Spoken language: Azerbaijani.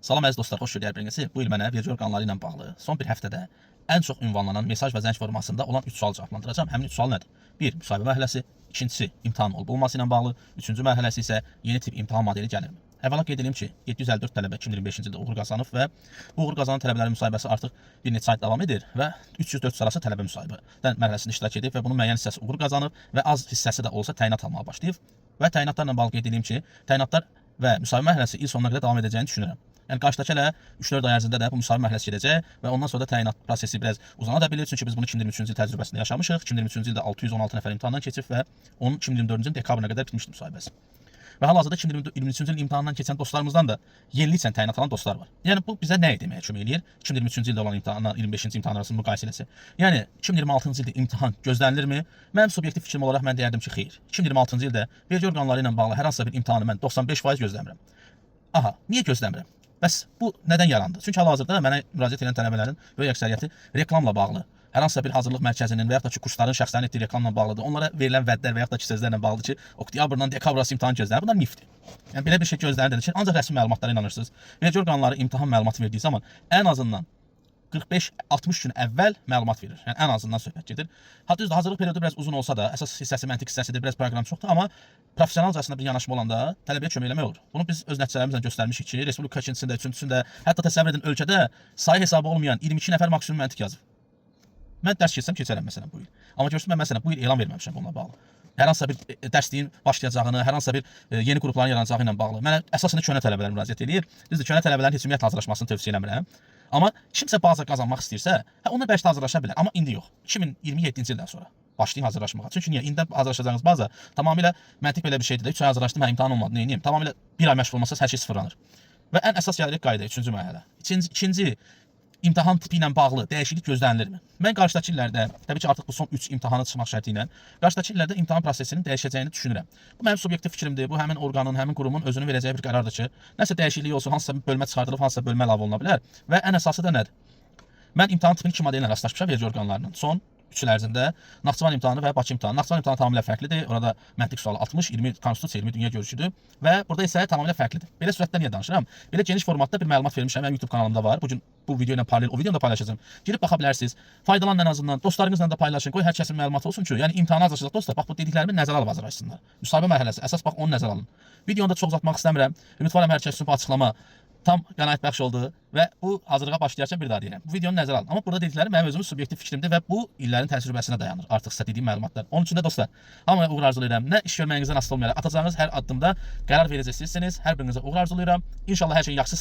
Salam əziz dostlar, xoş gəldiniz. Birincisi, bu il mənə vergi orqanları ilə bağlı son bir həftədə ən çox ünvanlanan mesaj və zəng formasında olan 3 sual cavablandıracağam. Həmin 3 sual nədir? 1. Müsahibə mərhələsi, ikincisi imtahan olub-olması ilə bağlı, üçüncü mərhələsi isə yeni tip imtahan modeli gəlirmi? Əvvəla qeyd edeyim ki, 754 tələbə 2025-ci ildə uğur qazanıb və bu uğur qazanan tələbələrin müsahibəsi artıq bir neçə ay davam edir və 304 arası tələbə müsahibədən mərhələsində iştirak edib və bunun müəyyən hissəsi uğur qazanıb və az hissəsi də olsa təyinat almağa başlayıb və təyinatlarla bağlı qeyd edeyim ki, təyinatlar və müsahibə mərhələsi il sonuna qədər davam edəcəyini düşünürəm. Yəni qarşıdakı elə 3-4 ay ərzində də bu müsahibə mərhələsi gedəcək və ondan sonra da təyinat prosesi biraz uzana da bilir. Çünki biz bunu 2023-cü il təcrübəsində yaşamışıq. 2023-cü ildə 616 nəfər imtahandan keçib və onun 2024-cü ilin dekabrına qədər bitmişdi müsahibəsi. Və hal-hazırda 2023-cü il imtahandan keçən dostlarımızdan da yeniliklə təyinat alan dostlar var. Yəni bu bizə nə deməyə kömək eləyir? 2023-cü ildə olan imtahanla 25-ci imtahan arasında müqayisə eləsə. Yəni 2026-cı ildə imtahan gözlənilirmi? Mənim subyektiv fikrim olaraq mən deyərdim ki, xeyr. 2026-cı ildə vergi orqanları ilə bağlı hər hansısa bir imtahanı mən 95% gözləmirəm. Aha, niyə gözləmirəm? Bəs bu nədən yarandı? Çünki hal-hazırda mənə müraciət edən tələbələrin böyük əksəriyyəti reklamla bağlı, hər hansısa bir hazırlıq mərkəzinin və yaxud da ki, kursların şəxslərin etdiyi reklamla bağlıdır. Onlara verilən vədlər və yaxud da ki, sözlərlə bağlıdır ki, oktyabrdan dekabr arası imtahan gözlənir. Bunlar mifdir. Yəni belə bir şey gözlənilir ki, ancaq rəsmi məlumatlara inanırsınız. Vergi orqanları imtahan məlumatı verdiyi zaman ən azından 45-60 gün əvvəl məlumat verir. Yəni ən azından söhbət gedir. Hətta düzdür, hazırlıq periodu biraz uzun olsa da, əsas hissəsi, məntiq hissəsidir, biraz proqram çoxdur, amma professionalcasına bir yanaşma olanda tələbəyə kömək eləmək olur. Bunu biz öz nəticələrimizlə göstərmişik ki, Respublika ikincisində, üçüncüsündə, hətta təsəvvür edin, ölkədə sayı hesabı olmayan 22 nəfər maksimum məntiq yazıb. Mən dərs keçsəm keçərəm məsələn bu il. Amma görsün mən məsələn bu il elan verməmişəm bununla bağlı. Hər hansısa bir dərsliyin başlayacağını, hər hansısa bir yeni qrupların yaranacağı ilə bağlı. Mənə əsasında köhnə tələbələr müraciət edir. Düzdür, köhnə tələbələrin heç ümumiyyətlə hazırlaşmasını tövsiyə eləmirəm. Amma kimsə baza qazanmaq istəyirsə, onlar bəlkə hazırlaşa bilər, amma indi yox. 2027-ci ildən sonra başlayın hazırlaşmağa. Çünki niyə? İndi hazırlaşacağınız baza tamamilə məntiq belə bir şeydir də. 3 ay hazırlaşdım, imtahan olmadı, nə edeyim? Tamamilə bir ay məşğul olmasanız hər şey sıfırlanır. Və ən əsas gəlirik qaydaya, 3-cü mərhələ. İkinci imtahan tipi ilə bağlı dəyişiklik gözlənilirmi? Mən qarşıdakı illərdə, təbii ki, artıq bu son 3 imtahanı çıxmaq şərti ilə qarşıdakı illərdə imtahan prosesinin dəyişəcəyini düşünürəm. Bu mənim subyektiv fikrimdir. Bu həmin orqanın, həmin qurumun özünün verəcəyi bir qərardır ki, nəsə dəyişiklik olsun, hansısa bir bölmə çıxardılıb, hansısa bölmə əlavə oluna bilər. Və ən əsası da nədir? Mən imtahan tipinin 2 modelinə rastlaşmışam vergi orqanlarının. Son 3 il ərzində Naxçıvan imtahanı və Bakı imtahanı. Naxçıvan imtahanı tamamilə fərqlidir. Orada məntiq sualı 60, 20 konstitusiya, 20 dünya görüşüdür və burada isə tamamilə fərqlidir. Belə sürətdə niyə danışıram? Belə geniş formatda bir məlumat vermişəm. Mənim YouTube kanalımda var. Bu gün bu video ilə paralel o videonu da paylaşacağam. Girib baxa bilərsiniz. Faydalanın ən azından. Dostlarınızla da paylaşın. Qoy hər kəsin məlumatı olsun ki, yəni imtahana hazırlaşacaq dostlar. Bax bu dediklərimi nəzərə alıb hazırlaşsınlar. Müsahibə mərhələsi əsas bax onu nəzərə alın. Videonu da çox uzatmaq istəmirəm. Ümidvaram hər kəs üçün bu açıqlama tam qənaətbəxş oldu və bu hazırlığa başlayarkən bir daha deyirəm. Bu videonu nəzərə alın. Amma burada dediklərim mənim özümün subyektiv fikrimdir və bu illərin təcrübəsinə dayanır. Artıq sizə dediyim məlumatlar. Onun üçün də dostlar, hamıya uğur arzulayıram. Nə iş görməyinizdən asılı olmayaraq atacağınız hər addımda qərar verəcəksiniz. Hər birinizə uğur arzulayıram. İnşallah hər şey yaxşı